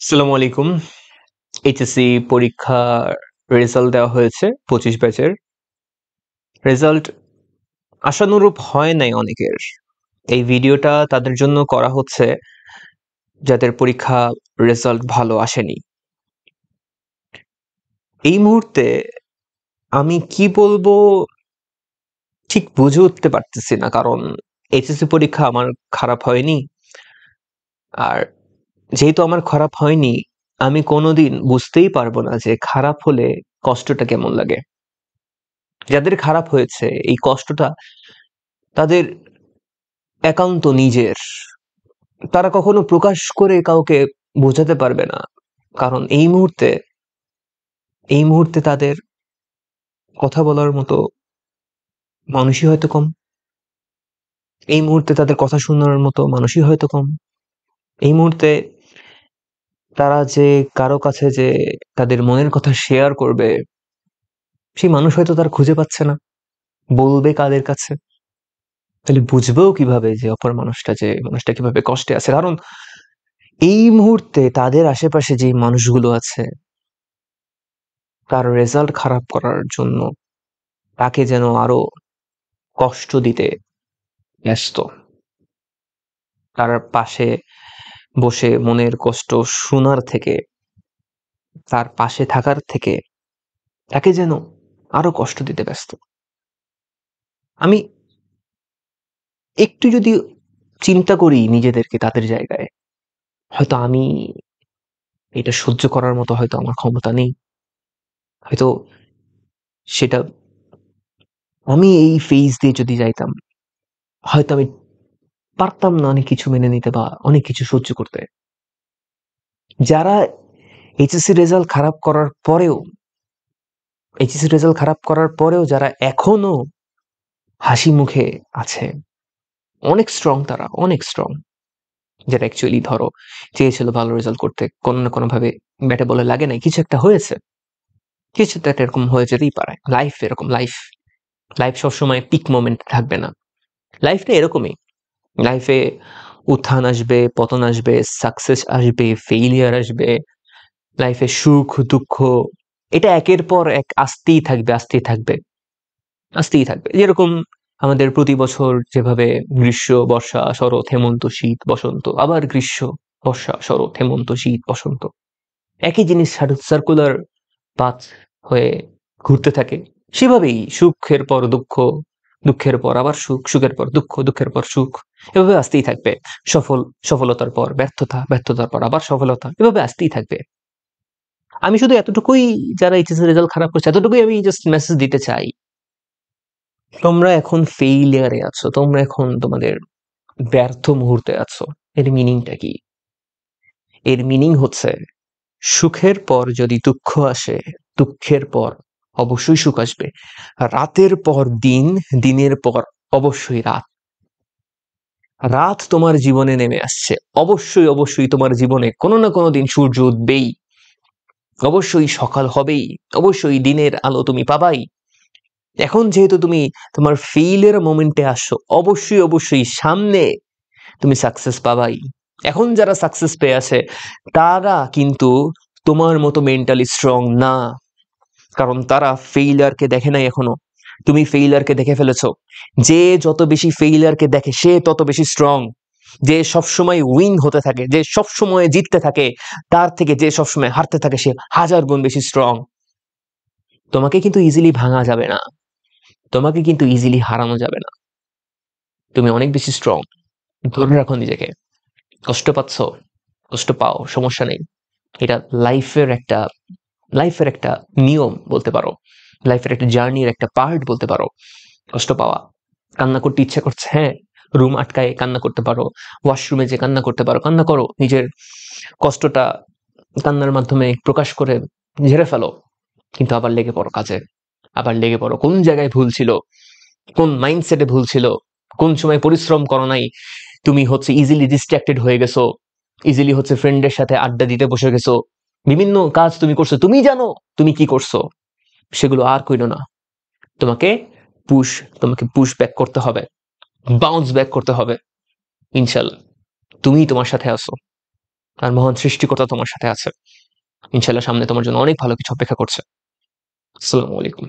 আসসালামু আলাইকুম। এইচএসসি পরীক্ষার রেজাল্ট দেওয়া হয়েছে 25 ব্যাচের। রেজাল্ট আশানুরূপ হয় নাই অনেকের। এই ভিডিওটা তাদের জন্য করা হচ্ছে যাদের পরীক্ষা রেজাল্ট ভালো আসেনি। এই মুহূর্তে আমি কি বলবো ঠিক বুঝে উঠতে পারতেছি না, কারণ এইচএসসি পরীক্ষা আমার খারাপ হয়নি। আর যেহেতু আমার খারাপ হয়নি, আমি কোনোদিন বুঝতেই পারবো না যে খারাপ হলে কষ্টটা কেমন লাগে। যাদের খারাপ হয়েছে এই কষ্টটা তাদের একান্ত নিজের, তারা কখনো প্রকাশ করে কাউকে বোঝাতে পারবে না, কারণ এই মুহূর্তে তাদের কথা বলার মতো মানুষই হয়তো কম। এই মুহূর্তে তাদের কথা শোনার মতো মানুষই হয়তো কম। এই মুহূর্তে তারা যে কারো কাছে যে তাদের মনের কথা শেয়ার করবে, সেই মানুষ হয়তো তার খুঁজে পাচ্ছে না। বলবে কাদের কাছে? তাহলে বুঝবেও কিভাবে যে অপর মানুষটা কিভাবে কষ্টে আছে? কারণ এই মুহূর্তে তাদের আশেপাশে যে মানুষগুলো আছে, তার রেজাল্ট খারাপ করার জন্য তাকে যেন আরো কষ্ট দিতে ব্যস্ত। তার পাশে বসে মনের কষ্ট শোনার থেকে, তার পাশে থাকার থেকে তাকে যেন আরো কষ্ট দিতে ব্যস্ত। আমি একটু যদি চিন্তা করি নিজেদেরকে তাদের জায়গায়, হয়তো আমি এটা সহ্য করার মতো হয়তো আমার ক্ষমতা নেই। হয়তো সেটা আমি এই ফেজ দিয়ে যদি যাইতাম, হয়তো আমি পারতাম না অনেক কিছু মেনে নিতে বা অনেক কিছু সহ্য করতে। যারা এইচএসসি রেজাল্ট খারাপ করার পরেও যারা এখনো হাসি মুখে আছে, অনেক স্ট্রং, তারা অনেক স্ট্রং। যারা অ্যাকচুয়ালি ধরো চেয়েছিল ভালো রেজাল্ট করতে, কোনো না কোনো ভাবে ব্যাটে বলে লাগে নাই, কিছু একটা হয়েছে, কিছু তো একটা এরকম হয়ে যেতেই পারে। লাইফ এরকম, লাইফ সবসময় পিক মোমেন্ট থাকবে না। লাইফটা এরকমই। লাইফে উত্থান আসবে, পতন আসবে, সাকসেস আসবে, ফেইলিয়ার আসবে, লাইফে সুখ দুঃখ, এটা একের পর এক আসতেই থাকবে। যেরকম আমাদের প্রতি বছর যেভাবে গ্রীষ্ম, বর্ষা, শরৎ, হেমন্ত, শীত, বসন্ত, আবার গ্রীষ্ম, বর্ষা, শরৎ, হেমন্ত, শীত, বসন্ত, একই জিনিস সার্কুলার পাথ হয়ে ঘুরতে থাকে, সেভাবেই সুখের পর দুঃখ, দুঃখের পর আবার সুখ, সুখের পর দুঃখ, দুঃখের পর সুখ, এভাবে আসতেই থাকবে। সফলতার পর ব্যর্থতা, ব্যর্থতার পর আবার সফলতা, এভাবে আসতেই থাকবে। আমি শুধু এতটুকুই, যারা এইচএসসি রেজাল্ট খারাপ করছে, এতটুকুই আমি জাস্ট মেসেজ দিতে চাই, তোমরা এখন ফেইলিয়ারে আছো, তোমরা এখন তোমাদের ব্যর্থ মুহূর্তে আছো। এর মিনিংটা কি? এর মিনিং হচ্ছে, সুখের পর যদি দুঃখ আসে, দুঃখের পর অবশ্যই সুখ আসবে। রাতের পর দিন, দিনের পর অবশ্যই রাত। রাত তোমার জীবনে নেমে আসছে, অবশ্যই অবশ্যই তোমার জীবনে কোনো না কোনো দিন সূর্য উঠবেই, অবশ্যই সকাল হবেই, অবশ্যই দিনের আলো তুমি পাবাই। এখন যেহেতু তুমি তোমার ফেইলের মোমেন্টে আসছো, অবশ্যই অবশ্যই সামনে তুমি সাকসেস পাবাই। এখন যারা সাকসেস পেয়ে আছে, তারা কিন্তু তোমার মতো মেন্টালি স্ট্রং না, কারণ তারা ফেইলারকে দেখে নাই এখনো। তুমি ফেইলারকে দেখে ফেলেছো। যে যত বেশি ফেইলারকে দেখে, সে তত বেশি স্ট্রং। যে সবসময় উইন হতে থাকে, যে সবসময় জিততে থাকে, তার থেকে যে সবসময় হারতে থাকে, সে হাজার গুণ বেশি স্ট্রং। তোমাকে কিন্তু ইজিলি ভাঙা যাবে না, তোমাকে কিন্তু ইজিলি হারানো যাবে না। তুমি অনেক বেশি স্ট্রং, ধরে রাখো নিজেকে। কষ্ট পাচ্ছ, কষ্ট পাও, সমস্যা নেই। এটা লাইফের একটা লাইফের একটা নিয়ম বলতে পারো, লাইফের একটা জার্নির একটা পার্ট বলতে পারো। কষ্ট পাওয়া, কান্না করতে ইচ্ছা করছে, হ্যাঁ, রুম আটকায় কান্না করতে পারো, ওয়াশরুমে যে কান্না করতে পারো, কান্না করো। নিজের কষ্টটা কান্নার মাধ্যমে প্রকাশ করে ঝেড়ে ফেলো। কিন্তু আবার লেগে পড়ো কাজে, আবার লেগে পড়ো কোন জায়গায় ভুল ছিল, কোন মাইন্ডসেটে ভুল ছিল, কোন সময় পরিশ্রম করো নাই। তুমি হচ্ছে ইজিলি ডিস্ট্রাক্টেড হয়ে গেছো, ইজিলি হচ্ছে ফ্রেন্ডের সাথে আড্ডা দিতে বসে গেছো, বিভিন্ন কাজ তুমি করছো, তুমি জানো তুমি কি করছো, সেগুলো আর কইরো না। তোমাকে পুশ তোমাকে পুশ ব্যাক করতে হবে, বাউন্স ব্যাক করতে হবে। ইনশাল্লাহ তুমি তোমার সাথে আসো। আর মহান সৃষ্টিকর্তা তোমার সাথে আছে। ইনশাআল্লাহ সামনে তোমার জন্য অনেক ভালো কিছু অপেক্ষা করছে। আসসালামু আলাইকুম।